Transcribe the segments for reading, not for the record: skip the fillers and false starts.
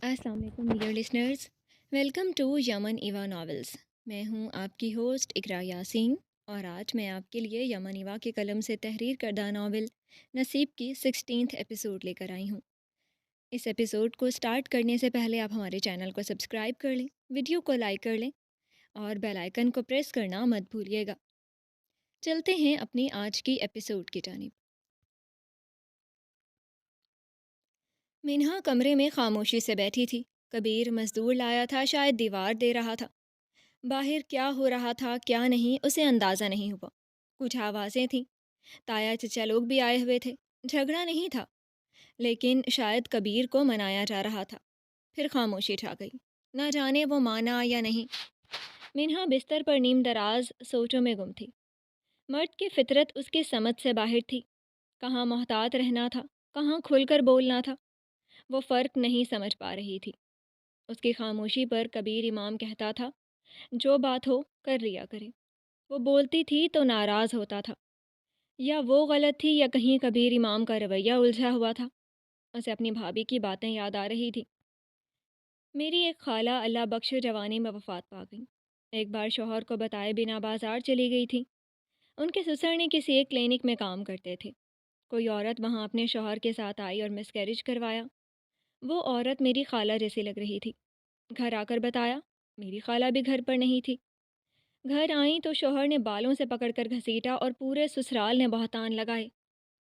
السلام علیکم dear listeners, welcome to یمن ایوا ناولز۔ میں ہوں آپ کی ہوسٹ اقرا یاسین، اور آج میں آپ کے لیے یمن ایوا کے قلم سے تحریر کردہ ناول نصیب کی 16th ایپیسوڈ لے کر آئی ہوں۔ اس ایپیسوڈ کو سٹارٹ کرنے سے پہلے آپ ہمارے چینل کو سبسکرائب کر لیں، ویڈیو کو لائک کر لیں اور بیل آئیکن کو پریس کرنا مت بھولیے گا۔ چلتے ہیں اپنی آج کی ایپیسوڈ کی جانب۔ مینہا کمرے میں خاموشی سے بیٹھی تھی۔ کبیر مزدور لایا تھا، شاید دیوار دے رہا تھا۔ باہر کیا ہو رہا تھا کیا نہیں اسے اندازہ نہیں ہوا۔ کچھ آوازیں تھیں، تایا چچا لوگ بھی آئے ہوئے تھے۔ جھگڑا نہیں تھا، لیکن شاید کبیر کو منایا جا رہا تھا۔ پھر خاموشی چھا گئی، نہ جانے وہ مانا یا نہیں۔ مینہا بستر پر نیم دراز سوچوں میں گم تھی۔ مرد کی فطرت اس کی سمجھ سے باہر تھی۔ کہاں محتاط رہنا تھا، کہاں کھل کر بولنا تھا، وہ فرق نہیں سمجھ پا رہی تھی۔ اس کی خاموشی پر کبیر امام کہتا تھا، جو بات ہو کر لیا کرے۔ وہ بولتی تھی تو ناراض ہوتا تھا۔ یا وہ غلط تھی یا کہیں کبیر امام کا رویہ الجھا ہوا تھا۔ اسے اپنی بھابھی کی باتیں یاد آ رہی تھی۔ میری ایک خالہ اللہ بخش جوانی میں وفات پا گئی۔ ایک بار شوہر کو بتائے بنا بازار چلی گئی تھی۔ ان کے سسر نے کسی ایک کلینک میں کام کرتے تھے۔ کوئی عورت وہاں اپنے شوہر کے ساتھ آئی اور مسکیریج کروایا۔ وہ عورت میری خالہ جیسی لگ رہی تھی۔ گھر آ کر بتایا، میری خالہ بھی گھر پر نہیں تھی۔ گھر آئیں تو شوہر نے بالوں سے پکڑ کر گھسیٹا اور پورے سسرال نے بہتان لگائے۔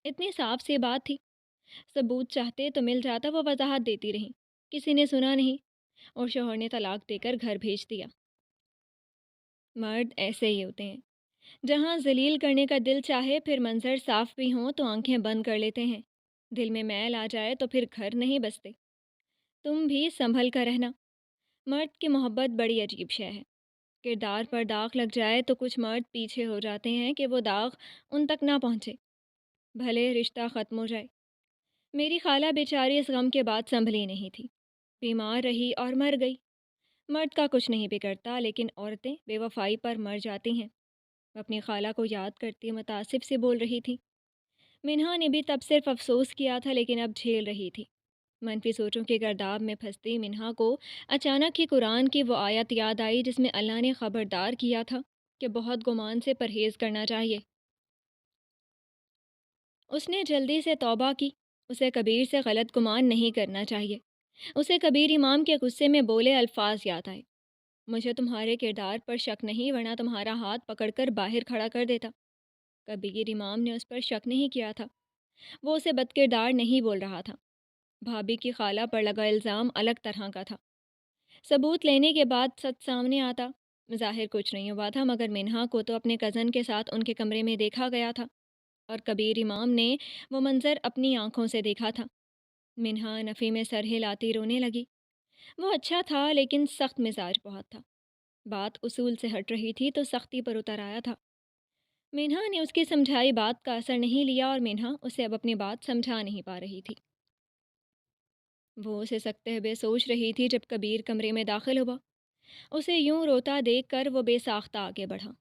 اتنی صاف سی بات تھی، ثبوت چاہتے تو مل جاتا۔ وہ وضاحت دیتی رہیں، کسی نے سنا نہیں، اور شوہر نے طلاق دے کر گھر بھیج دیا۔ مرد ایسے ہی ہوتے ہیں، جہاں ذلیل کرنے کا دل چاہے، پھر منظر صاف بھی ہوں تو آنکھیں بند کر لیتے ہیں۔ دل میں میل آ جائے تو پھر گھر نہیں بستے۔ تم بھی سنبھل کر رہنا۔ مرد کی محبت بڑی عجیب شے ہے۔ کردار پر داغ لگ جائے تو کچھ مرد پیچھے ہو جاتے ہیں کہ وہ داغ ان تک نہ پہنچے، بھلے رشتہ ختم ہو جائے۔ میری خالہ بیچاری اس غم کے بعد سنبھلی نہیں تھی، بیمار رہی اور مر گئی۔ مرد کا کچھ نہیں بگڑتا، لیکن عورتیں بے وفائی پر مر جاتی ہیں۔ وہ اپنی خالہ کو یاد کرتی متاسف سے بول رہی تھی۔ مینہا نے بھی تب صرف افسوس کیا تھا، لیکن اب جھیل رہی تھی۔ منفی سوچوں کے گرداب میں پھنستی مینہا کو اچانک ہی قرآن کی وہ آیت یاد آئی جس میں اللہ نے خبردار کیا تھا کہ بہت گمان سے پرہیز کرنا چاہیے۔ اس نے جلدی سے توبہ کی۔ اسے کبیر سے غلط گمان نہیں کرنا چاہیے۔ اسے کبیر امام کے غصے میں بولے الفاظ یاد آئے، مجھے تمہارے کردار پر شک نہیں، ورنہ تمہارا ہاتھ پکڑ کر باہر کھڑا کر دیتا۔ کبیر امام نے اس پر شک نہیں کیا تھا، وہ اسے بد کردار نہیں بول رہا تھا۔ بھابھی کی خالہ پر لگا الزام الگ طرح کا تھا۔ ثبوت لینے کے بعد سچ سامنے آتا۔ ظاہر کچھ نہیں ہوا تھا، مگر مینہا کو تو اپنے کزن کے ساتھ ان کے کمرے میں دیکھا گیا تھا، اور کبیر امام نے وہ منظر اپنی آنکھوں سے دیکھا تھا۔ مینہا نفی میں سر ہلاتی رونے لگی۔ وہ اچھا تھا، لیکن سخت مزاج بہت تھا۔ بات اصول سے ہٹ رہی تھی تو سختی پر اتر آیا تھا۔ مینہا نے اس کی سمجھائی بات کا اثر نہیں لیا، اور مینہا اسے اب اپنی بات سمجھا نہیں پا رہی تھی۔ وہ اسے سکتے ہوئے سوچ رہی تھی جب کبیر کمرے میں داخل ہوا۔ اسے یوں روتا دیکھ کر وہ بے ساختہ آگے بڑھا۔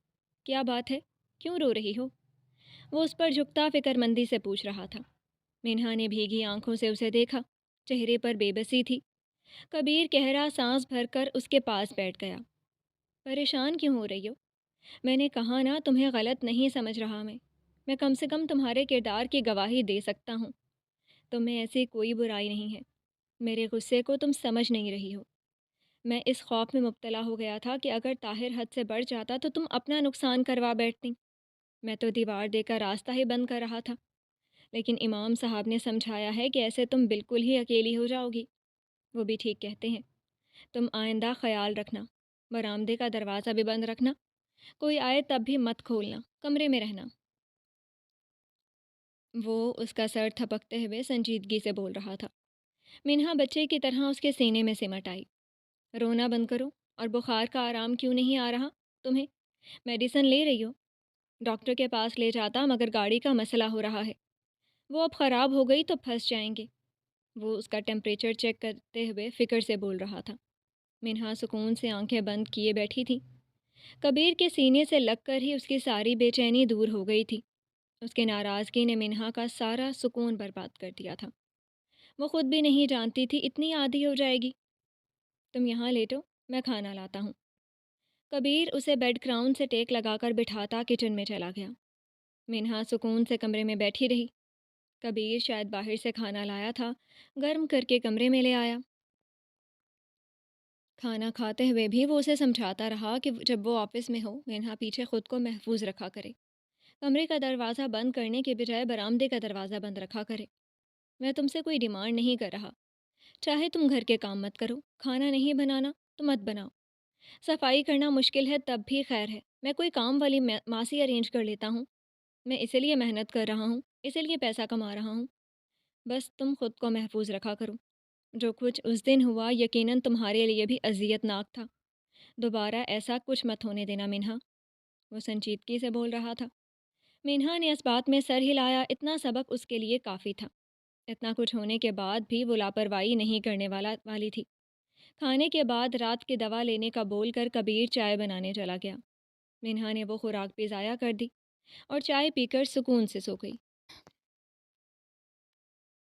کیا بات ہے، کیوں رو رہی ہو؟ وہ اس پر جھکتا فکر مندی سے پوچھ رہا تھا۔ مینہا نے بھیگی آنکھوں سے اسے دیکھا، چہرے پر بے بسی تھی۔ کبیر گہرا سانس بھر کر اس کے پاس بیٹھ گیا۔ پریشان کیوں ہو رہی ہو؟ میں نے کہا نا، تمہیں غلط نہیں سمجھ رہا میں کم سے کم تمہارے کردار کی گواہی دے سکتا ہوں۔ تم میں ایسی کوئی برائی نہیں ہے، میرے غصے کو تم سمجھ نہیں رہی ہو۔ میں اس خوف میں مبتلا ہو گیا تھا کہ اگر طاہر حد سے بڑھ جاتا تو تم اپنا نقصان کروا بیٹھتی۔ میں تو دیوار دے کر راستہ ہی بند کر رہا تھا، لیکن امام صاحب نے سمجھایا ہے کہ ایسے تم بالکل ہی اکیلی ہو جاؤ گی۔ وہ بھی ٹھیک کہتے ہیں۔ تم آئندہ خیال رکھنا، برآمدے کا دروازہ بھی بند رکھنا، کوئی آئے تب بھی مت کھولنا، کمرے میں رہنا۔ وہ اس کا سر تھپکتے ہوئے سنجیدگی سے بول رہا تھا۔ مینہا بچے کی طرح اس کے سینے میں سمٹ آئی۔ رونا بند کرو، اور بخار کا آرام کیوں نہیں آ رہا تمہیں؟ میڈیسن لے رہی ہو؟ ڈاکٹر کے پاس لے جاتا، مگر گاڑی کا مسئلہ ہو رہا ہے، وہ اب خراب ہو گئی تو پھنس جائیں گے۔ وہ اس کا ٹیمپریچر چیک کرتے ہوئے فکر سے بول رہا تھا۔ مینہا سکون سے آنکھیں بند کیے بیٹھی تھی۔ کبیر کے سینے سے لگ کر ہی اس کی ساری بے چینی دور ہو گئی تھی۔ اس کے ناراضگی نے مینہا کا سارا سکون برباد کر دیا تھا۔ وہ خود بھی نہیں جانتی تھی اتنی عادی ہو جائے گی۔ تم یہاں لیٹو، میں کھانا لاتا ہوں۔ کبیر اسے بیڈ کراؤن سے ٹیک لگا کر بٹھاتا کچن میں چلا گیا۔ منہا سکون سے کمرے میں بیٹھی رہی۔ کبیر شاید باہر سے کھانا لایا تھا، گرم کر کے کمرے میں لے آیا۔ کھانا کھاتے ہوئے بھی وہ اسے سمجھاتا رہا کہ جب وہ آفس میں ہو منہا پیچھے خود کو محفوظ رکھا کرے، کمرے کا دروازہ بند کرنے کے بجائے برآمدے کا دروازہ بند رکھا کرے۔ میں تم سے کوئی ڈیمانڈ نہیں کر رہا، چاہے تم گھر کے کام مت کرو، کھانا نہیں بنانا تو مت بناؤ، صفائی کرنا مشکل ہے تب بھی خیر ہے، میں کوئی کام والی ماسی ارینج کر لیتا ہوں، میں اسی لیے محنت کر رہا ہوں، اسی لیے پیسہ کما رہا ہوں، بس تم خود کو محفوظ رکھا کرو۔ جو کچھ اس دن ہوا یقیناً تمہارے لیے بھی اذیت ناک تھا، دوبارہ ایسا کچھ مت ہونے دینا منہا۔ وہ سنجیدگی سے بول رہا تھا۔ منہا نے اس بات میں سر ہلایا، اتنا سبق اس کے لیے کافی تھا، اتنا کچھ ہونے کے بعد بھی وہ لاپرواہی نہیں کرنے والی تھی۔ کھانے کے بعد رات کی دوا لینے کا بول کر کبیر چائے بنانے چلا گیا۔ منہا نے وہ خوراک بھی ضائع کر دی اور چائے پی کر سکون سے سو گئی۔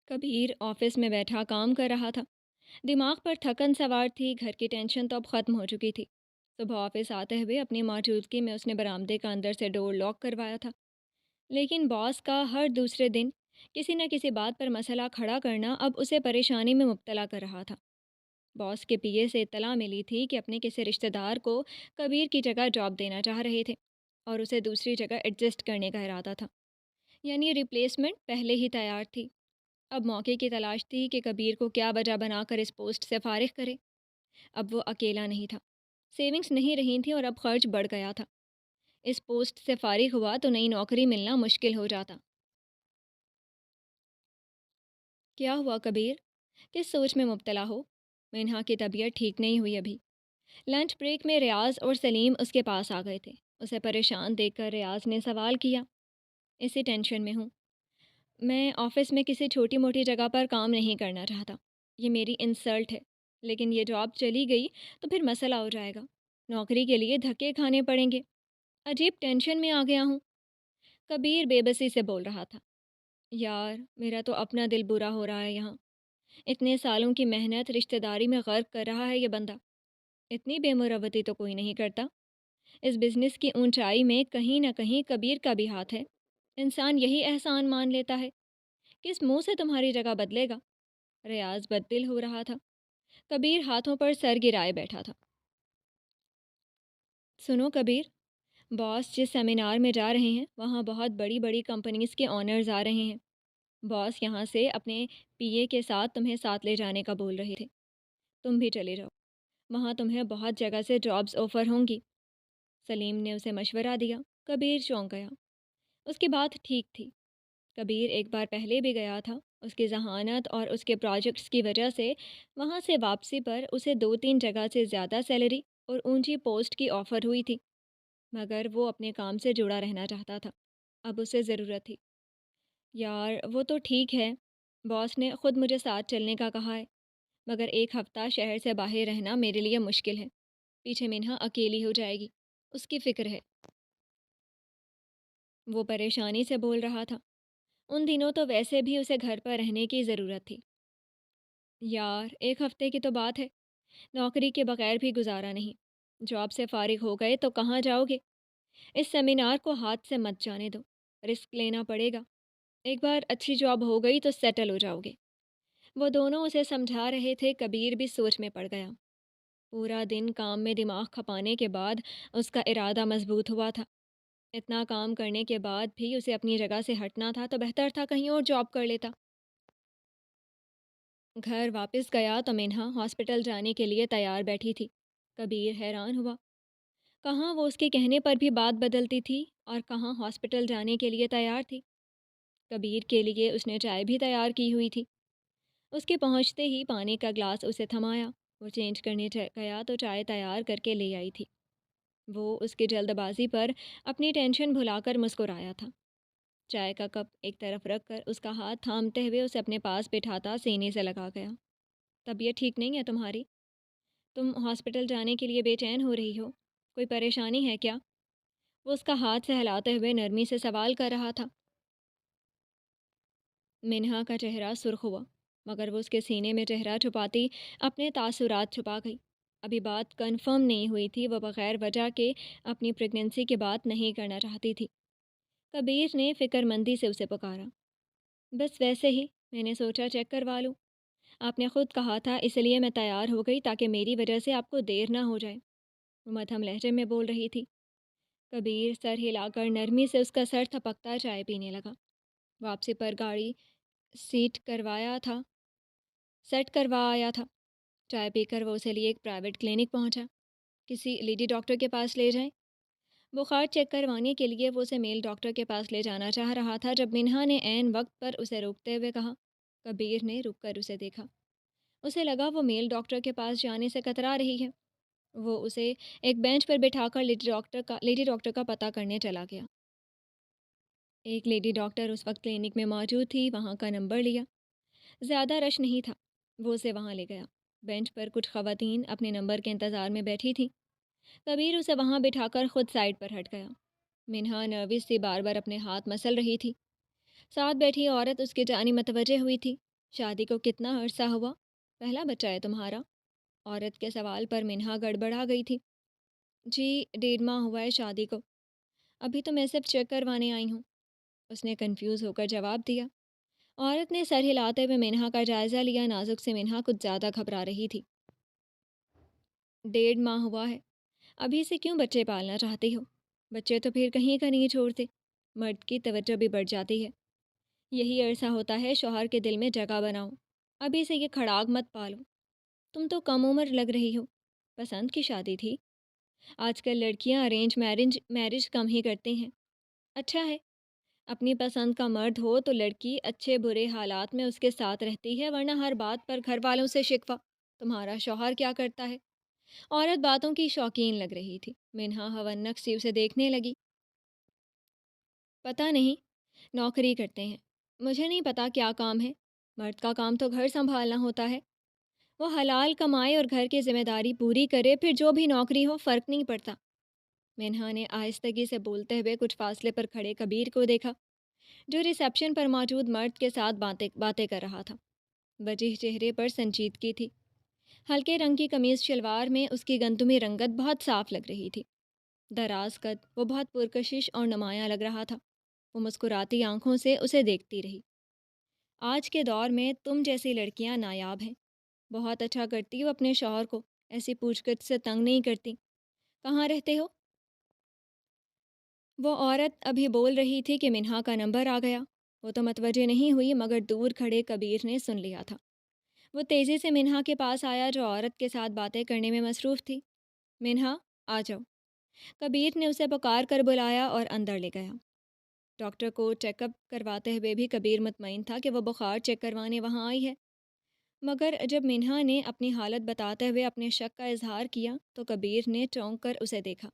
کبیر آفس میں بیٹھا کام کر رہا تھا، دماغ پر تھکن سوار تھی، گھر کی ٹینشن تو اب ختم ہو چکی تھی۔ صبح آفس آتے ہوئے اپنی موجودگی میں اس نے برآمدے کا اندر سے ڈور لاک کروایا تھا، لیکن باس کا ہر دوسرے دن کسی نہ کسی بات پر مسئلہ کھڑا کرنا اب اسے پریشانی میں مبتلا کر رہا تھا۔ باس کے پی اے سے اطلاع ملی تھی کہ اپنے کسی رشتہ دار کو کبیر کی جگہ جاب دینا چاہ رہے تھے اور اسے دوسری جگہ ایڈجسٹ کرنے کا ارادہ تھا، یعنی ریپلیسمنٹ پہلے ہی تیار تھی۔ اب موقع کی تلاش تھی کہ کبیر کو کیا وجہ بنا کر اس پوسٹ سے فارغ کرے۔ اب وہ اکیلا نہیں تھا، سیونگز نہیں رہی تھیں اور اب خرچ بڑھ گیا تھا۔ اس پوسٹ سے فارغ ہوا تو نئی نوکری ملنا مشکل ہو جاتا۔ کیا ہوا کبیر؟ کس سوچ میں مبتلا ہو؟ منہا کی طبیعت ٹھیک نہیں ہوئی ابھی۔ لنچ بریک میں ریاض اور سلیم اس کے پاس آ گئے تھے۔ اسے پریشان دیکھ کر ریاض نے سوال کیا، اسی ٹینشن میں ہوں، میں آفس میں کسی چھوٹی موٹی جگہ پر کام نہیں کرنا چاہتا، یہ میری انسلٹ ہے، لیکن یہ جاب چلی گئی تو پھر مسئلہ ہو جائے گا، نوکری کے لیے دھکے کھانے پڑیں گے، عجیب ٹینشن میں آ گیا ہوں۔ کبیر بے بسی سے بول رہا تھا، یار میرا تو اپنا دل برا ہو رہا ہے یہاں، اتنے سالوں کی محنت رشتہ داری میں غرق کر رہا ہے یہ بندہ، اتنی بے مروتی تو کوئی نہیں کرتا۔ اس بزنس کی اونچائی میں کہیں نہ کہیں کبیر کا بھی ہاتھ ہے، انسان یہی احسان مان لیتا ہے، کس منہ سے تمہاری جگہ بدلے گا؟ ریاض بددل ہو رہا تھا۔ کبیر ہاتھوں پر سر گرائے بیٹھا تھا۔ سنو کبیر، باس جس سیمینار میں جا رہے ہیں وہاں بہت بڑی بڑی کمپنیز کے آنرز آ رہے ہیں، باس یہاں سے اپنے پی اے کے ساتھ تمہیں ساتھ لے جانے کا بول رہے تھے، تم بھی چلے جاؤ، وہاں تمہیں بہت جگہ سے جابز آفر ہوں گی۔ سلیم نے اسے مشورہ دیا۔ کبیر چونک گیا، اس کی بات ٹھیک تھی، کبیر ایک بار پہلے بھی گیا تھا، اس کی ذہانت اور اس کے پروجیکٹس کی وجہ سے وہاں سے واپسی پر اسے 2-3 جگہ سے زیادہ سیلری اور اونچی پوسٹ کی آفر ہوئی تھی، مگر وہ اپنے کام سے جڑا رہنا چاہتا تھا، اب اسے ضرورت تھی۔ یار وہ تو ٹھیک ہے، باس نے خود مجھے ساتھ چلنے کا کہا ہے، مگر ایک ہفتہ شہر سے باہر رہنا میرے لیے مشکل ہے، پیچھے منہا اکیلی ہو جائے گی، اس کی فکر ہے۔ وہ پریشانی سے بول رہا تھا، ان دنوں تو ویسے بھی اسے گھر پر رہنے کی ضرورت تھی۔ یار ایک ہفتے کی تو بات ہے، نوکری کے بغیر بھی گزارا نہیں، جاب سے فارغ ہو گئے تو کہاں جاؤ گے؟ اس سیمینار کو ہاتھ سے مت جانے دو، رسک لینا پڑے گا، ایک بار اچھی جاب ہو گئی تو سیٹل ہو جاؤ گے۔ وہ دونوں اسے سمجھا رہے تھے، کبیر بھی سوچ میں پڑ گیا۔ پورا دن کام میں دماغ کھپانے کے بعد اس کا ارادہ مضبوط ہوا تھا، اتنا کام کرنے کے بعد بھی اسے اپنی جگہ سے ہٹنا تھا تو بہتر تھا کہیں اور جاب کر لیتا۔ گھر واپس گیا تو منہا ہاسپٹل جانے کے لیے تیار بیٹھی تھی۔ کبیر حیران ہوا، کہاں وہ اس کے کہنے پر بھی بات بدلتی تھی اور کہاں ہاسپٹل جانے کے لیے تیار تھی۔ کبیر کے لیے اس نے چائے بھی تیار کی ہوئی تھی، اس کے پہنچتے ہی پانی کا گلاس اسے تھمایا، وہ چینج کرنے گیا تو چائے تیار کر کے لے آئی تھی۔ وہ اس کی جلد بازی پر اپنی ٹینشن بھلا کر مسکرایا تھا، چائے کا کپ ایک طرف رکھ کر اس کا ہاتھ تھامتے ہوئے اسے اپنے پاس بٹھاتا سینے سے لگا گیا۔ طبیعت ٹھیک نہیں ہے تمہاری؟ تم ہاسپٹل جانے کے لیے بے چین ہو رہی ہو، کوئی پریشانی ہے کیا؟ وہ اس کا ہاتھ سہلاتے ہوئے نرمی سے سوال کر رہا تھا۔ منہا کا چہرہ سرخ ہوا، مگر وہ اس کے سینے میں چہرہ چھپاتی اپنے تاثرات چھپا گئی۔ ابھی بات کنفرم نہیں ہوئی تھی، وہ بغیر وجہ کے اپنی پریگننسی کی بات نہیں کرنا چاہتی تھی۔ کبیر نے فکر مندی سے اسے پکارا۔ بس ویسے ہی میں نے سوچا چیک کروا لوں۔ آپ نے خود کہا تھا، اس لیے میں تیار ہو گئی تاکہ میری وجہ سے آپ کو دیر نہ ہو جائے، وہ مدھم لہجے میں بول رہی تھی۔ کبیر سر ہلا کر نرمی سے اس کا سر تھپکتا چائے پینے لگا۔ واپسی پر گاڑی سیٹ کروایا تھا سیٹ کروا آیا تھا۔ چائے پی کر وہ اسے لیے ایک پرائیویٹ کلینک پہنچا۔ کسی لیڈی ڈاکٹر کے پاس لے جائیں؟ بخار چیک کروانے کے لیے وہ اسے میل ڈاکٹر کے پاس لے جانا چاہ رہا تھا جب منہا نے عین وقت پر اسے روکتے ہوئے کہا۔ کبیر نے رک کر اسے دیکھا۔ اسے لگا وہ میل ڈاکٹر کے پاس جانے سے کترا رہی ہے۔ وہ اسے ایک بینچ پر بٹھا کر لیڈی ڈاکٹر کا پتہ کرنے چلا گیا۔ ایک لیڈی ڈاکٹر اس وقت کلینک میں موجود تھی، وہاں کا نمبر لیا۔ زیادہ رش نہیں تھا، وہ اسے وہاں لے گیا۔ بینچ پر کچھ خواتین اپنے نمبر کے انتظار میں بیٹھی تھیں۔ کبیر اسے وہاں بٹھا کر خود سائڈ پر ہٹ گیا۔ منہا نروس سی بار بار اپنے ہاتھ مسل رہی تھی۔ ساتھ بیٹھی عورت اس کی جانب متوجہ ہوئی تھی۔ شادی کو کتنا عرصہ ہوا؟ پہلا بچہ ہے تمہارا؟ عورت کے سوال پر منہا گڑبڑا گئی تھی۔ جی 1.5 ماہ ہوا ہے شادی کو، ابھی تو میں صرف چیک کروانے آئی ہوں، اس نے کنفیوز ہو کر جواب دیا۔ عورت نے سر ہلاتے ہوئے منہا کا جائزہ لیا۔ نازک سے منہا کچھ زیادہ گھبرا رہی تھی۔ 1.5 ماہ ہوا ہے، ابھی سے کیوں بچے پالنا چاہتی ہو؟ بچے تو پھر کہیں کا نہیں چھوڑتے، مرد کی توجہ بھی بڑھ جاتی ہے۔ یہی عرصہ ہوتا ہے شوہر کے دل میں جگہ بناؤ، ابھی سے یہ کھڑاگ مت پالو۔ تم تو کم عمر لگ رہی ہو، پسند کی شادی تھی؟ آج کل لڑکیاں ارینج میرج کم ہی کرتی ہیں۔ اچھا ہے، اپنی پسند کا مرد ہو تو لڑکی اچھے برے حالات میں اس کے ساتھ رہتی ہے، ورنہ ہر بات پر گھر والوں سے شکوہ۔ تمہارا شوہر کیا کرتا ہے؟ عورت باتوں کی شوقین لگ رہی تھی۔ منہا ہونک سی اسے دیکھنے لگی۔ پتہ نہیں، نوکری کرتے ہیں، مجھے نہیں پتا کیا کام ہے۔ مرد کا کام تو گھر سنبھالنا ہوتا ہے، وہ حلال کمائے اور گھر کی ذمہ داری پوری کرے، پھر جو بھی نوکری ہو فرق نہیں پڑتا۔ منہا نے آہستگی سے بولتے ہوئے کچھ فاصلے پر کھڑے کبیر کو دیکھا، جو ریسیپشن پر موجود مرد کے ساتھ باتیں کر رہا تھا۔ وجیح چہرے پر سنجیدگی تھی۔ ہلکے رنگ کی قمیض شلوار میں اس کی گندمی رنگت بہت صاف لگ رہی تھی۔ دراز قد، وہ بہت پرکشش اور نمایاں لگ رہا تھا۔ وہ مسکراتی آنکھوں سے اسے دیکھتی رہی۔ آج کے دور میں تم جیسی لڑکیاں نایاب ہیں، بہت اچھا کرتی ہو، اپنے شوہر کو ایسی پوچھ گچھ سے تنگ نہیں کرتی۔ کہاں رہتے ہو؟ وہ عورت ابھی بول رہی تھی کہ منہا کا نمبر آ گیا۔ وہ تو متوجہ نہیں ہوئی، مگر دور کھڑے کبیر نے سن لیا تھا۔ وہ تیزی سے منہا کے پاس آیا جو عورت کے ساتھ باتیں کرنے میں مصروف تھی۔ منہا، آ جاؤ، کبیر نے اسے پکار کر بلایا اور اندر لے گیا۔ ڈاکٹر کو چیک اپ کرواتے ہوئے بھی کبیر مطمئن تھا کہ وہ بخار چیک کروانے وہاں آئی ہے، مگر جب منہا نے اپنی حالت بتاتے ہوئے اپنے شک کا اظہار کیا تو کبیر نے چونک کر اسے دیکھا۔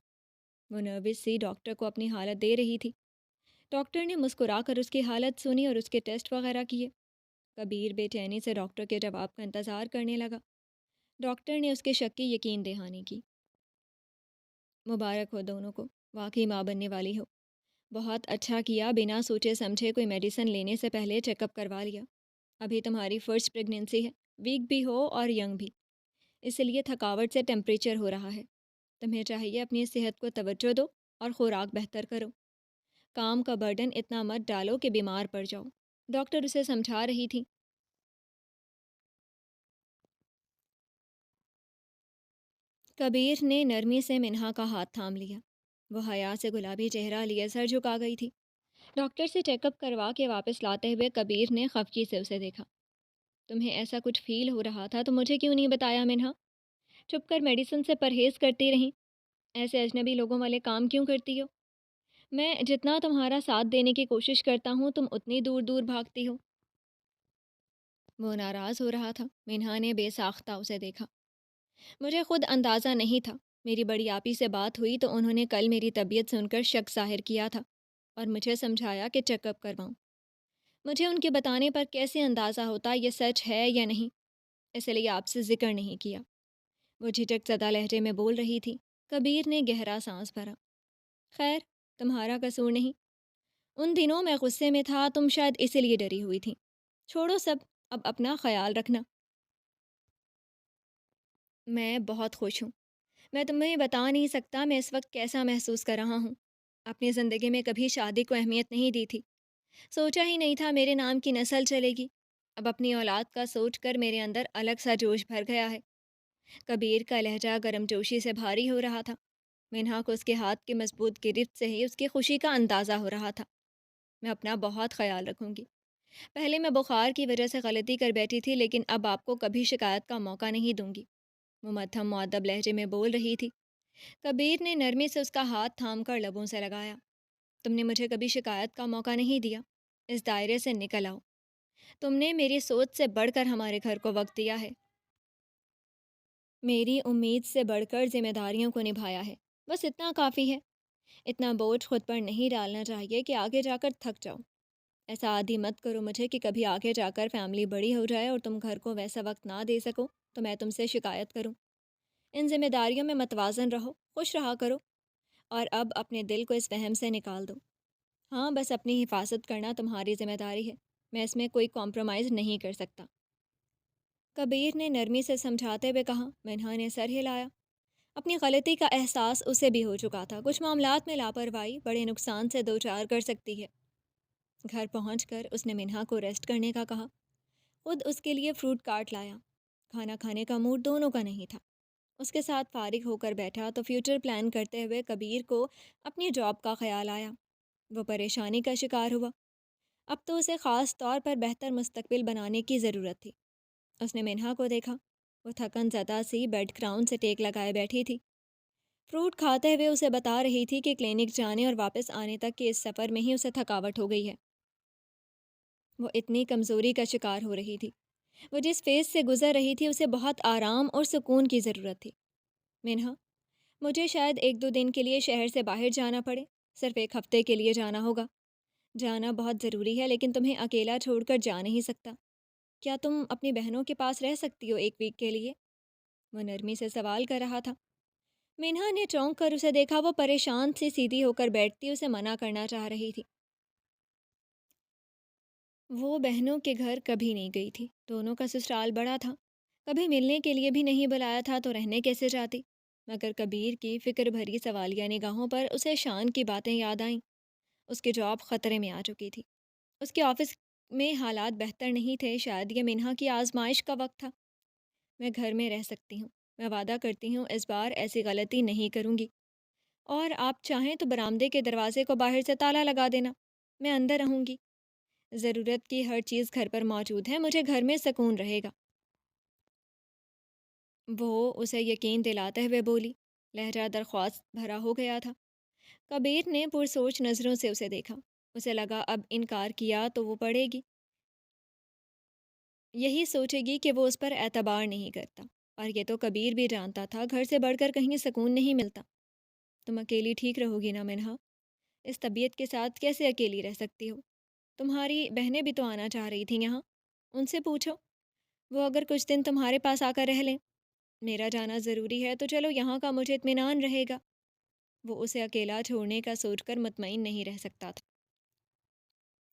وہ نروس سی ڈاکٹر کو اپنی حالت دے رہی تھی۔ ڈاکٹر نے مسکرا کر اس کی حالت سنی اور اس کے ٹیسٹ وغیرہ کیے۔ کبیر بے چینی سے ڈاکٹر کے جواب کا انتظار کرنے لگا۔ ڈاکٹر نے اس کے شک کی یقین دہانی کی۔ مبارک ہو دونوں کو، واقعی ماں بننے والی ہو۔ بہت اچھا کیا، بنا سوچے سمجھے کوئی میڈیسن لینے سے پہلے چیک اپ کروا لیا۔ ابھی تمہاری فرسٹ پریگننسی ہے، ویک بھی ہو اور ینگ بھی، اس لیے تھکاوٹ سے ٹیمپریچر ہو رہا ہے۔ تمہیں چاہیے اپنی صحت کو توجہ دو اور خوراک بہتر کرو۔ کام کا برڈن اتنا مت ڈالو کہ بیمار پڑ جاؤ، ڈاکٹر اسے سمجھا رہی تھی۔ کبیر نے نرمی سے منہا کا ہاتھ تھام لیا۔ وہ حیا سے گلابی چہرہ لیے سر جھکا گئی تھی۔ ڈاکٹر سے چیک اپ کروا کے واپس لاتے ہوئے کبیر نے خفگی سے اسے دیکھا۔ تمہیں ایسا کچھ فیل ہو رہا تھا تو مجھے کیوں نہیں بتایا منہا؟ چھپ کر میڈیسن سے پرہیز کرتی رہیں، ایسے اجنبی لوگوں والے کام کیوں کرتی ہو؟ میں جتنا تمہارا ساتھ دینے کی کوشش کرتا ہوں تم اتنی دور دور بھاگتی ہو۔ وہ ناراض ہو رہا تھا۔ منہا نے بے ساختہ اسے دیکھا۔ مجھے خود اندازہ نہیں تھا، میری بڑی آپی سے بات ہوئی تو انہوں نے کل میری طبیعت سن کر شک ظاہر کیا تھا اور مجھے سمجھایا کہ چیک اپ کرواؤں۔ مجھے ان کے بتانے پر کیسے اندازہ ہوتا یہ سچ ہے یا نہیں، اس لیے آپ سے ذکر نہیں کیا، وہ جھجک زدہ لہجے میں بول رہی تھی۔ کبیر نے گہرا سانس بھرا۔ خیر، تمہارا قصور نہیں، ان دنوں میں غصے میں تھا، تم شاید اسی لیے ڈری ہوئی تھی۔ چھوڑو سب، اب اپنا خیال رکھنا۔ میں بہت خوش ہوں۔ میں تمہیں بتا نہیں سکتا میں اس وقت کیسا محسوس کر رہا ہوں۔ اپنی زندگی میں کبھی شادی کو اہمیت نہیں دی تھی، سوچا ہی نہیں تھا میرے نام کی نسل چلے گی۔ اب اپنی اولاد کا سوچ کر میرے اندر الگ سا جوش بھر گیا ہے۔ کبیر کا لہجہ گرم جوشی سے بھاری ہو رہا تھا۔ منہا کو اس کے ہاتھ کی مضبوط گرفت سے ہی اس کی خوشی کا اندازہ ہو رہا تھا۔ میں اپنا بہت خیال رکھوں گی۔ پہلے میں بخار کی وجہ سے غلطی کر بیٹھی تھی، لیکن اب آپ کو کبھی شکایت کا موقع نہیں دوں گی، وہ مدھم مؤدب لہجے میں بول رہی تھی۔ کبیر نے نرمی سے اس کا ہاتھ تھام کر لبوں سے لگایا۔ تم نے مجھے کبھی شکایت کا موقع نہیں دیا، اس دائرے سے نکل آؤ۔ تم نے میری سوچ سے بڑھ کر ہمارے گھر کو وقت دیا ہے، میری امید سے بڑھ کر ذمہ داریوں کو نبھایا ہے، بس اتنا کافی ہے۔ اتنا بوجھ خود پر نہیں ڈالنا چاہیے کہ آگے جا کر تھک جاؤ۔ ایسا عادی مت کرو مجھے کہ کبھی آگے جا کر فیملی بڑی ہو جائے اور تم گھر کو ویسا وقت نہ دے سکو تو میں تم سے شکایت کروں۔ ان ذمہ داریوں میں متوازن رہو، خوش رہا کرو، اور اب اپنے دل کو اس وہم سے نکال دو۔ ہاں، بس اپنی حفاظت کرنا تمہاری ذمہ داری ہے، میں اس میں کوئی کمپرومائز نہیں کر سکتا، کبیر نے نرمی سے سمجھاتے ہوئے کہا۔ منہا نے سر ہلایا۔ اپنی غلطی کا احساس اسے بھی ہو چکا تھا۔ کچھ معاملات میں لاپرواہی بڑے نقصان سے دوچار کر سکتی ہے۔ گھر پہنچ کر اس نے منہا کو ریسٹ کرنے کا کہا، خود اس کے لیے فروٹ کاٹ لایا۔ کھانا کھانے کا موڈ دونوں کا نہیں تھا۔ اس کے ساتھ فارغ ہو کر بیٹھا تو فیوچر پلان کرتے ہوئے کبیر کو اپنی جاب کا خیال آیا۔ وہ پریشانی کا شکار ہوا۔ اب تو اسے خاص طور پر بہتر مستقبل بنانے کی ضرورت تھی۔ اس نے منہا کو دیکھا، وہ تھکن زدہ سی بیڈ گراؤنڈ سے ٹیک لگائے بیٹھی تھی۔ فروٹ کھاتے ہوئے اسے بتا رہی تھی کہ کلینک جانے اور واپس آنے تک کے اس سفر میں ہی اسے تھکاوٹ ہو گئی ہے۔ وہ اتنی کمزوری کا شکار ہو رہی تھی۔ وہ جس فیز سے گزر رہی تھی اسے بہت آرام اور سکون کی ضرورت تھی۔ منہا، مجھے شاید 1-2 دن کے لیے شہر سے باہر جانا پڑے، صرف 1 ہفتے کے لیے جانا ہوگا۔ جانا بہت ضروری ہے، لیکن تمہیں اکیلا چھوڑ کر جا نہیں سکتا۔ کیا تم اپنی بہنوں کے پاس رہ سکتی ہو 1 ویک کے لیے؟ وہ نرمی سے سوال کر رہا تھا۔ منہا نے چونک کر اسے دیکھا۔ وہ پریشان سی سیدھی ہو کر بیٹھتی اسے منع کرنا چاہ رہی تھی۔ وہ بہنوں کے گھر کبھی نہیں گئی تھی، دونوں کا سسرال بڑا تھا، کبھی ملنے کے لیے بھی نہیں بلایا تھا تو رہنے کیسے جاتی؟ مگر کبیر کی فکر بھری سوالیہ نگاہوں پر اسے شان کی باتیں یاد آئیں۔ اس کی جاب خطرے میں آ چکی تھی، اس کے آفس میں حالات بہتر نہیں تھے، شاید یہ منہا کی آزمائش کا وقت تھا۔ میں گھر میں رہ سکتی ہوں، میں وعدہ کرتی ہوں اس بار ایسی غلطی نہیں کروں گی، اور آپ چاہیں تو برآمدے کے دروازے کو باہر سے تالا لگا دینا، میں اندر رہوں گی۔ ضرورت کی ہر چیز گھر پر موجود ہے، مجھے گھر میں سکون رہے گا، وہ اسے یقین دلاتے ہوئے بولی۔ لہجہ درخواست بھرا ہو گیا تھا۔ کبیر نے پرسوچ نظروں سے اسے دیکھا۔ اسے لگا اب انکار کیا تو وہ پڑے گی، یہی سوچے گی کہ وہ اس پر اعتبار نہیں کرتا، اور یہ تو کبیر بھی جانتا تھا گھر سے بڑھ کر کہیں سکون نہیں ملتا۔ تم اکیلی ٹھیک رہو گی نا منہا؟ اس طبیعت کے ساتھ کیسے اکیلی رہ سکتی ہو؟ تمہاری بہنیں بھی تو آنا چاہ رہی تھیں یہاں، ان سے پوچھو، وہ اگر کچھ دن تمہارے پاس آ کر رہ لیں۔ میرا جانا ضروری ہے تو چلو، یہاں کا مجھے اطمینان رہے گا۔ وہ اسے اکیلا چھوڑنے کا سوچ کر مطمئن نہیں رہ سکتا تھا۔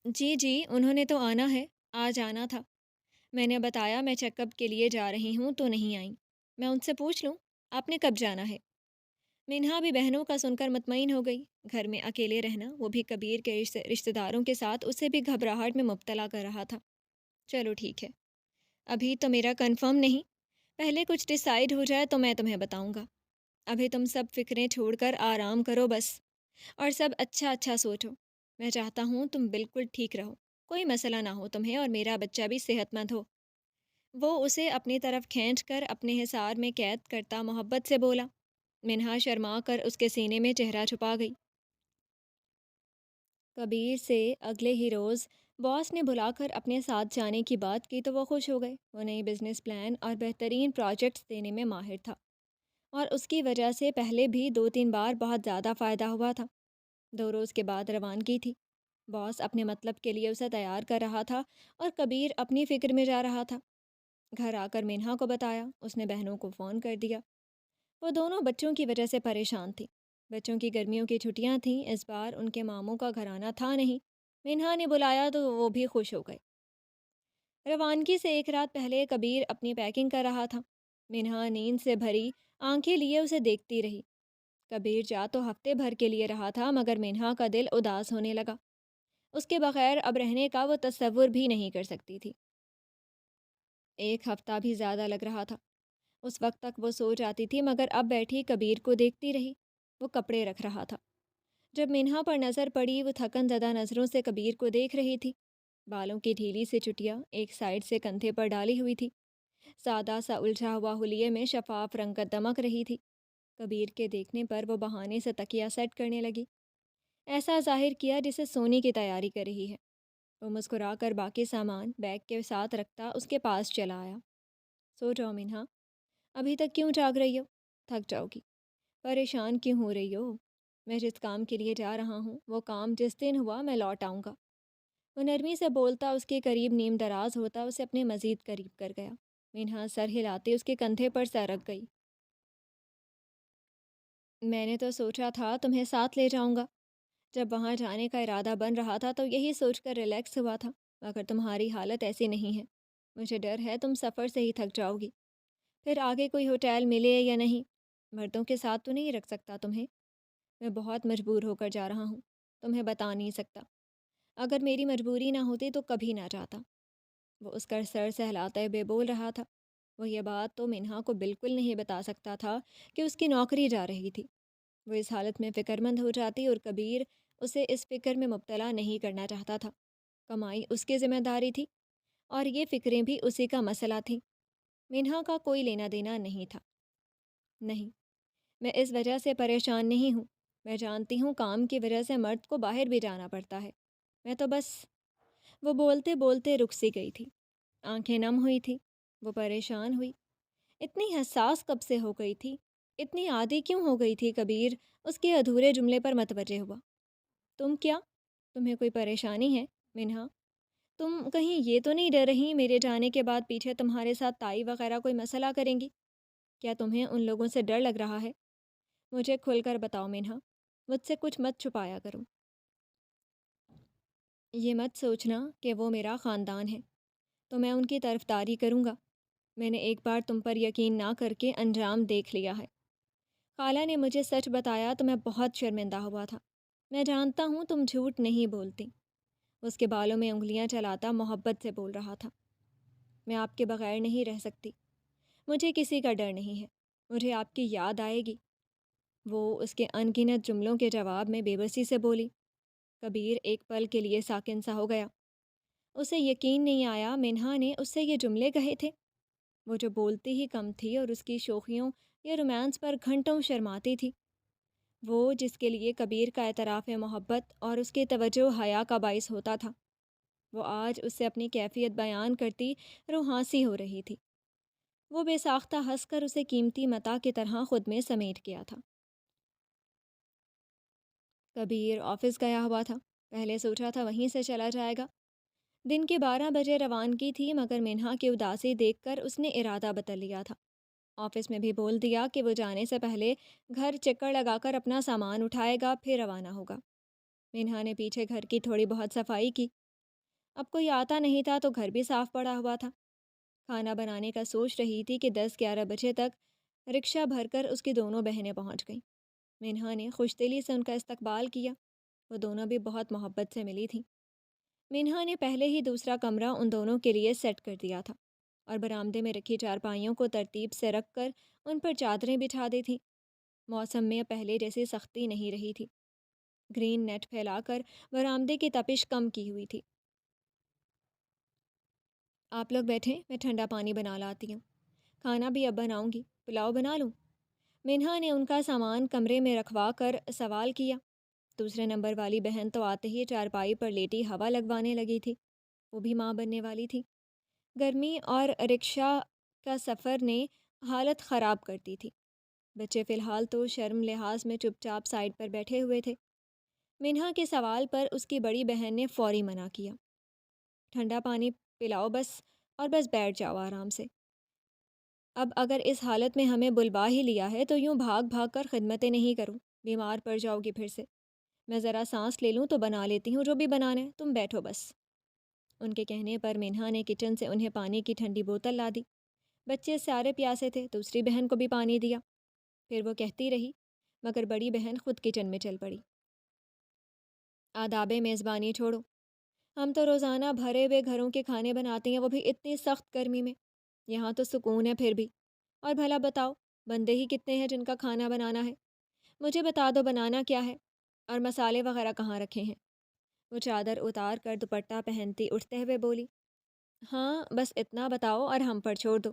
جی جی، انہوں نے تو آنا ہے، آج آنا تھا۔ میں نے بتایا میں چیک اپ کے لیے جا رہی ہوں تو نہیں آئیں۔ میں ان سے پوچھ لوں آپ نے کب جانا ہے؟ منہا بھی بہنوں کا سن کر مطمئن ہو گئی۔ گھر میں اکیلے رہنا، وہ بھی کبیر کے رشتہ داروں کے ساتھ، اسے بھی گھبراہٹ میں مبتلا کر رہا تھا۔ چلو ٹھیک ہے، ابھی تو میرا کنفرم نہیں، پہلے کچھ ڈیسائیڈ ہو جائے تو میں تمہیں بتاؤں گا۔ ابھی تم سب فکریں چھوڑ کر آرام کرو بس، اور سب اچھا اچھا سوچو۔ میں چاہتا ہوں تم بالکل ٹھیک رہو، کوئی مسئلہ نہ ہو تمہیں، اور میرا بچہ بھی صحت مند ہو۔ وہ اسے اپنی طرف کھینچ کر اپنے حصار میں قید کرتا محبت سے بولا۔ منہا شرما کر اس کے سینے میں چہرہ چھپا گئی۔ کبیر سے اگلے ہی روز باس نے بلا کر اپنے ساتھ جانے کی بات کی تو وہ خوش ہو گئے۔ وہ نئی بزنس پلان اور بہترین پروجیکٹس دینے میں ماہر تھا، اور اس کی وجہ سے پہلے بھی 2-3 بار بہت زیادہ فائدہ ہوا تھا۔ 2 روز کے بعد روانگی تھی۔ باس اپنے مطلب کے لیے اسے تیار کر رہا تھا، اور کبیر اپنی فکر میں جا رہا تھا۔ گھر آ کر منہا کو بتایا، اس نے بہنوں کو فون کر دیا۔ وہ دونوں بچوں کی وجہ سے پریشان تھی۔ بچوں کی گرمیوں کی چھٹیاں تھیں، اس بار ان کے ماموں کا گھرانہ تھا نہیں۔ منہا نے بلایا تو وہ بھی خوش ہو گئے۔ روانگی سے ایک رات پہلے کبیر اپنی پیکنگ کر رہا تھا۔ منہا نیند سے بھری آنکھیں لیے اسے دیکھتی رہی۔ کبیر جا تو ہفتے بھر کے لیے رہا تھا، مگر منہا کا دل اداس ہونے لگا۔ اس کے بغیر اب رہنے کا وہ تصور بھی نہیں کر سکتی تھی۔ ایک ہفتہ بھی زیادہ لگ رہا تھا۔ اس وقت تک وہ سو جاتی تھی، مگر اب بیٹھی کبیر کو دیکھتی رہی۔ وہ کپڑے رکھ رہا تھا۔ جب منہا پر نظر پڑی، وہ تھکن زدہ نظروں سے کبیر کو دیکھ رہی تھی۔ بالوں کی ڈھیلی سی چٹیا ایک سائڈ سے کندھے پر ڈالی ہوئی تھی۔ سادہ سا الجھا ہوا حلیے میں شفاف رنگت دمک رہی تھی۔ کبیر کے دیکھنے پر وہ بہانے سے تکیہ سیٹ کرنے لگی، ایسا ظاہر کیا جسے سونے کی تیاری کر رہی ہے۔ وہ مسکرا کر باقی سامان بیگ کے ساتھ رکھتا اس کے پاس چلا آیا۔ سو جاؤ منہا، ابھی تک کیوں جاگ رہی ہو؟ تھک جاؤ گی، پریشان کیوں ہو رہی ہو؟ میں جس کام کے لیے جا رہا ہوں وہ کام جس دن ہوا میں لوٹ آؤں گا۔ وہ نرمی سے بولتا اس کے قریب نیم دراز ہوتا اسے اپنے مزید قریب کر گیا۔ منہا سر ہلاتے اس کے کندھے پر سر رکھ گئی۔ میں نے تو سوچا تھا تمہیں ساتھ لے جاؤں گا۔ جب وہاں جانے کا ارادہ بن رہا تھا تو یہی سوچ کر ریلیکس ہوا تھا، مگر تمہاری حالت ایسی نہیں ہے۔ مجھے ڈر ہے تم سفر سے ہی تھک جاؤ گی، پھر آگے کوئی ہوٹل ملے یا نہیں۔ مردوں کے ساتھ تو نہیں رکھ سکتا تمہیں۔ میں بہت مجبور ہو کر جا رہا ہوں، تمہیں بتا نہیں سکتا۔ اگر میری مجبوری نہ ہوتی تو کبھی نہ جاتا۔ وہ اس کا سر سہلاتے ہوئے بول رہا تھا۔ وہ یہ بات تو منہا کو بالکل نہیں بتا سکتا تھا کہ اس کی نوکری جا رہی تھی۔ وہ اس حالت میں فکر مند ہو جاتی اور کبیر اسے اس فکر میں مبتلا نہیں کرنا چاہتا تھا۔ کمائی اس کی ذمہ داری تھی اور یہ فکریں بھی اسی کا مسئلہ تھیں۔ منہا کا کوئی لینا دینا نہیں تھا۔ نہیں، میں اس وجہ سے پریشان نہیں ہوں۔ میں جانتی ہوں کام کی وجہ سے مرد کو باہر بھی جانا پڑتا ہے۔ میں تو بس… وہ بولتے بولتے رک سی گئی تھی۔ آنکھیں نم ہوئی تھی۔ وہ پریشان ہوئی۔ اتنی حساس کب سے ہو گئی تھی؟ اتنی عادی کیوں ہو گئی تھی؟ کبیر اس کے ادھورے جملے پر متوجہ ہوا۔ تم کیا؟ تمہیں کوئی پریشانی ہے منہا؟ تم کہیں یہ تو نہیں ڈر رہی میرے جانے کے بعد پیچھے تمہارے ساتھ تائی وغیرہ کوئی مسئلہ کریں گی؟ کیا تمہیں ان لوگوں سے ڈر لگ رہا ہے؟ مجھے کھل کر بتاؤ منہا، مجھ سے کچھ مت چھپایا کرو۔ یہ مت سوچنا کہ وہ میرا خاندان ہے تو میں ان کی طرفداری کروں گا۔ میں نے ایک بار تم پر یقین نہ کر کے انجام دیکھ لیا ہے۔ خالہ نے مجھے سچ بتایا تو میں بہت شرمندہ ہوا تھا۔ میں جانتا ہوں تم جھوٹ نہیں بولتی۔ اس کے بالوں میں انگلیاں چلاتا محبت سے بول رہا تھا۔ میں آپ کے بغیر نہیں رہ سکتی۔ مجھے کسی کا ڈر نہیں ہے۔ مجھے آپ کی یاد آئے گی۔ وہ اس کے ان گنت جملوں کے جواب میں بے بسی سے بولی۔ کبیر ایک پل کے لیے ساکن سا ہو گیا۔ اسے یقین نہیں آیا منہا نے اس سے یہ جملے کہے تھے۔ وہ جو بولتی ہی کم تھی اور اس کی شوخیوں یا رومانس پر گھنٹوں شرماتی تھی، وہ جس کے لیے کبیر کا اعتراف محبت اور اس کی توجہ حیا کا باعث ہوتا تھا، وہ آج اس سے اپنی کیفیت بیان کرتی روحانسی ہو رہی تھی۔ وہ بے ساختہ ہنس کر اسے قیمتی متاع کی طرح خود میں سمیٹ گیا تھا۔ کبیر آفس گیا ہوا تھا۔ پہلے سوچا تھا وہیں سے چلا جائے گا۔ دن کے 12 بجے روانگی تھی، مگر منہا کی اداسی دیکھ کر اس نے ارادہ بدل لیا تھا۔ آفس میں بھی بول دیا کہ وہ جانے سے پہلے گھر چکر لگا کر اپنا سامان اٹھائے گا، پھر روانہ ہوگا۔ منہا نے پیچھے گھر کی تھوڑی بہت صفائی کی۔ اب کوئی آتا نہیں تھا تو گھر بھی صاف پڑا ہوا تھا۔ کھانا بنانے کا سوچ رہی تھی کہ 10-11 بجے تک رکشہ بھر کر اس کی دونوں بہنیں پہنچ گئیں۔ منہا نے خوش دلی سے ان کا استقبال کیا۔ وہ دونوں بھی بہت محبت سے ملی تھیں۔ منہا نے پہلے ہی دوسرا کمرہ ان دونوں کے لیے سیٹ کر دیا تھا اور برآمدے میں رکھی چارپائیوں کو ترتیب سے رکھ کر ان پر چادریں بچھا دی تھیں۔ موسم میں پہلے جیسی سختی نہیں رہی تھی۔ گرین نیٹ پھیلا کر برآمدے کی تپش کم کی ہوئی تھی۔ آپ لوگ بیٹھیں، میں ٹھنڈا پانی بنا لاتی ہوں۔ کھانا بھی اب بناؤں گی، پلاؤ بنا لوں؟ منہا نے ان کا سامان کمرے میں رکھوا کر سوال کیا۔ دوسرے نمبر والی بہن تو آتے ہی چارپائی پر لیٹی ہوا لگوانے لگی تھی۔ وہ بھی ماں بننے والی تھی۔ گرمی اور رکشہ کا سفر نے حالت خراب کرتی تھی۔ بچے فی الحال تو شرم لحاظ میں چپ چاپ سائڈ پر بیٹھے ہوئے تھے۔ منہا کے سوال پر اس کی بڑی بہن نے فوری منع کیا۔ ٹھنڈا پانی پلاؤ بس، اور بس بیٹھ جاؤ آرام سے۔ اب اگر اس حالت میں ہمیں بلوا ہی لیا ہے تو یوں بھاگ بھاگ کر خدمتیں نہیں کروں، بیمار پڑ جاؤ گی پھر سے۔ میں ذرا سانس لے لوں تو بنا لیتی ہوں جو بھی بنانا ہے، تم بیٹھو بس۔ ان کے کہنے پر مینہا نے کچن سے انہیں پانی کی ٹھنڈی بوتل لا دی۔ بچے سارے پیاسے تھے، دوسری بہن کو بھی پانی دیا۔ پھر وہ کہتی رہی، مگر بڑی بہن خود کچن میں چل پڑی۔ آداب میزبانی چھوڑو، ہم تو روزانہ بھرے ہوئے گھروں کے کھانے بناتے ہیں، وہ بھی اتنی سخت گرمی میں۔ یہاں تو سکون ہے پھر بھی۔ اور بھلا بتاؤ، بندے ہی کتنے ہیں جن کا کھانا بنانا ہے؟ مجھے بتا دو بنانا کیا ہے، اور مسالے وغیرہ کہاں رکھے ہیں؟ وہ چادر اتار کر دوپٹہ پہنتی اٹھتے ہوئے بولی، ہاں بس اتنا بتاؤ اور ہم پر چھوڑ دو۔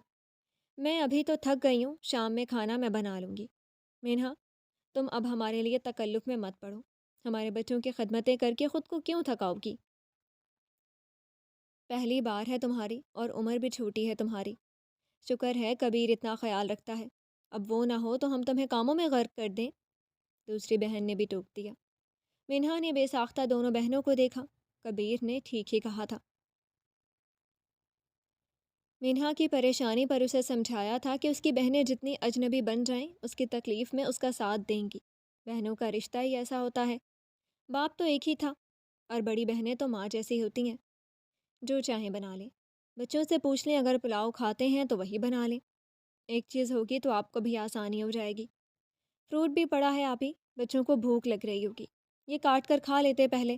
میں ابھی تو تھک گئی ہوں، شام میں کھانا میں بنا لوں گی۔ مینہا، تم اب ہمارے لیے تکلف میں مت پڑو، ہمارے بچوں کی خدمتیں کر کے خود کو کیوں تھکاؤ گی؟ پہلی بار ہے تمہاری اور عمر بھی چھوٹی ہے تمہاری۔ شکر ہے کبیر اتنا خیال رکھتا ہے، اب وہ نہ ہو تو ہم تمہیں کاموں میں غرق کر دیں۔ دوسری بہن نے بھی ٹوک دیا۔ مینہا نے بے ساختہ دونوں بہنوں کو دیکھا۔ کبیر نے ٹھیک ہی کہا تھا۔ مینہا کی پریشانی پر اسے سمجھایا تھا کہ اس کی بہنیں جتنی اجنبی بن جائیں اس کی تکلیف میں اس کا ساتھ دیں گی۔ بہنوں کا رشتہ ہی ایسا ہوتا ہے، باپ تو ایک ہی تھا اور بڑی بہنیں تو ماں جیسی ہوتی ہیں، جو چاہیں بنا لیں۔ بچوں سے پوچھ لیں اگر پلاؤ کھاتے ہیں تو وہی بنا لیں، ایک چیز ہوگی تو آپ کو بھی آسانی ہو جائے گی۔ فروٹ بھی پڑا ہے آپ ہی، بچوں کو بھوک لگ رہی ہوگی، یہ کاٹ کر کھا لیتے پہلے۔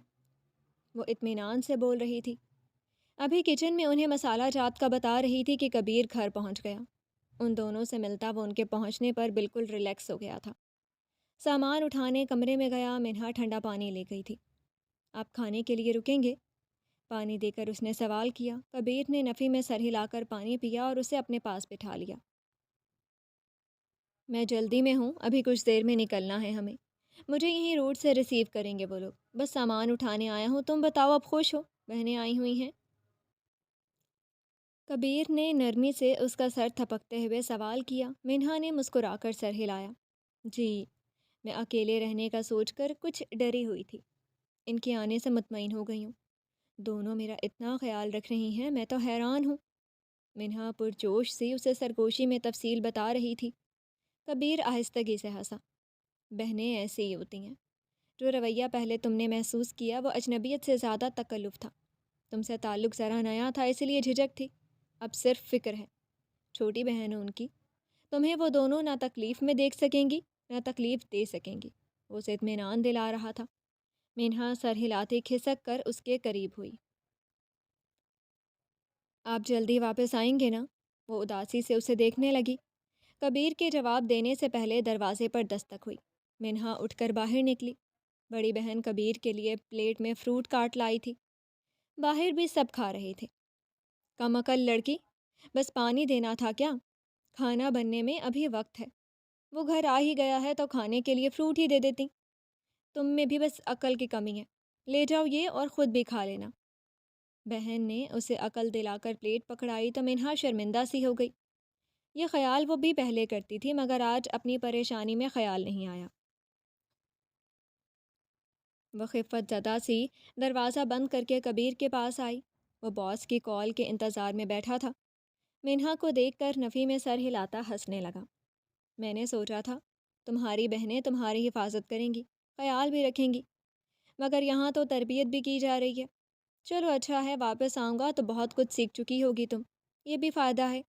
وہ اطمینان سے بول رہی تھی۔ ابھی کچن میں انہیں مسالہ جات کا بتا رہی تھی کہ کبیر گھر پہنچ گیا۔ ان دونوں سے ملتا وہ ان کے پہنچنے پر بالکل ریلیکس ہو گیا تھا۔ سامان اٹھانے کمرے میں گیا۔ مینہا ٹھنڈا پانی لے گئی تھی۔ آپ کھانے کے لیے رکیں گے؟ پانی دے کر اس نے سوال کیا۔ کبیر نے نفی میں سر ہلا کر پانی پیا اور اسے اپنے پاس بٹھا لیا۔ میں جلدی میں ہوں، ابھی کچھ دیر میں نکلنا ہے ہمیں، مجھے یہیں روڈ سے ریسیو کریں گے وہ لوگ، بس سامان اٹھانے آیا ہوں۔ تم بتاؤ اب خوش ہو؟ بہنیں آئی ہوئی ہیں؟ کبیر نے نرمی سے اس کا سر تھپکتے ہوئے سوال کیا۔ مینہا نے مسکرا کر سر ہلایا۔ جی، میں اکیلے رہنے کا سوچ کر کچھ ڈری ہوئی تھی، ان کے آنے سے مطمئن ہو گئی ہوں۔ دونوں میرا اتنا خیال رکھ رہی ہیں، میں تو حیران ہوں۔ مینہا پرجوش سی اسے سرگوشی میں تفصیل بتا رہی تھی۔ کبیر آہستگی سے ہنسا۔ بہنیں ایسے ہی ہوتی ہیں، جو رویہ پہلے تم نے محسوس کیا وہ اجنبیت سے زیادہ تکلف تھا۔ تم سے تعلق ذرا نیا تھا اس لیے جھجک تھی، اب صرف فکر ہے۔ چھوٹی بہن ان کی، تمہیں وہ دونوں نہ تکلیف میں دیکھ سکیں گی نہ تکلیف دے سکیں گی، وہ اسے اطمینان دلا رہا تھا۔ مینہا سر ہلاتے کھسک کر اس کے قریب ہوئی۔ آپ جلدی واپس آئیں گے نا؟ وہ اداسی سے اسے دیکھنے لگی۔ کبیر کے جواب دینے سے پہلے دروازے پر دستک ہوئی۔ مینہا اٹھ کر باہر نکلی۔ بڑی بہن کبیر کے لیے پلیٹ میں فروٹ کاٹ لائی تھی۔ باہر بھی سب کھا رہے تھے۔ کم عقل لڑکی، بس پانی دینا تھا کیا؟ کھانا بننے میں ابھی وقت ہے، وہ گھر آ ہی گیا ہے تو کھانے کے لیے فروٹ ہی دے دیتی۔ تم میں بھی بس عقل کی کمی ہے، لے جاؤ یہ اور خود بھی کھا لینا۔ بہن نے اسے عقل دلا کر پلیٹ پکڑائی تو مینہا شرمندہ سی ہو گئی۔ یہ خیال وہ بھی پہلے کرتی تھی، مگر آج اپنی پریشانی میں خیال نہیں آیا۔ وہ خفت زدہ سی دروازہ بند کر کے کبیر کے پاس آئی۔ وہ باس کی کال کے انتظار میں بیٹھا تھا۔ مینہا کو دیکھ کر نفی میں سر ہلاتا ہنسنے لگا۔ میں نے سوچا تھا تمہاری بہنیں تمہاری حفاظت کریں گی، خیال بھی رکھیں گی، مگر یہاں تو تربیت بھی کی جا رہی ہے۔ چلو اچھا ہے، واپس آؤں گا تو بہت کچھ سیکھ چکی ہوگی تم، یہ بھی فائدہ ہے۔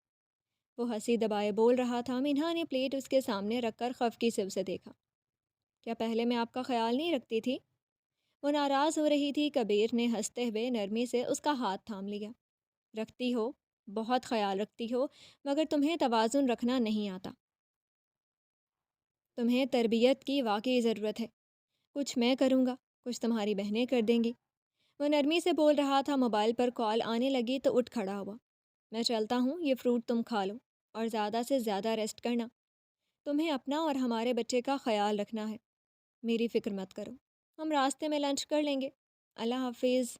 وہ ہنسی دبائے بول رہا تھا۔ مینہا نے پلیٹ اس کے سامنے رکھ کر خفگی سے اسے دیکھا۔ کیا پہلے میں آپ کا خیال نہیں رکھتی تھی؟ وہ ناراض ہو رہی تھی۔ کبیر نے ہنستے ہوئے نرمی سے اس کا ہاتھ تھام لیا۔ رکھتی ہو، بہت خیال رکھتی ہو، مگر تمہیں توازن رکھنا نہیں آتا۔ تمہیں تربیت کی واقعی ضرورت ہے۔ کچھ میں کروں گا، کچھ تمہاری بہنیں کر دیں گی۔ وہ نرمی سے بول رہا تھا۔ موبائل پر کال آنے لگی تو اٹھ کھڑا ہوا۔ میں چلتا ہوں، یہ فروٹ تم کھا لو اور زیادہ سے زیادہ ریسٹ کرنا۔ تمہیں اپنا اور ہمارے بچے کا خیال رکھنا ہے، میری فکر مت کرو، ہم راستے میں لنچ کر لیں گے۔ اللہ حافظ۔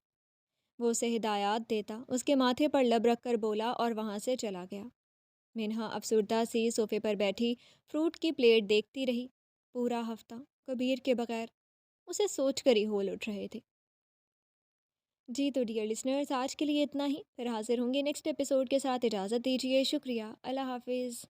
وہ اسے ہدایات دیتا اس کے ماتھے پر لب رکھ کر بولا اور وہاں سے چلا گیا۔ مینہا افسردہ سی صوفے پر بیٹھی فروٹ کی پلیٹ دیکھتی رہی۔ پورا ہفتہ کبیر کے بغیر، اسے سوچ کر ہی ہول اٹھ رہے تھے۔ جی تو ڈیئر لسنرز، آج کے لیے اتنا ہی، پھر حاضر ہوں گے نیکسٹ ایپیسوڈ کے ساتھ۔ اجازت دیجیے، شکریہ، اللہ حافظ۔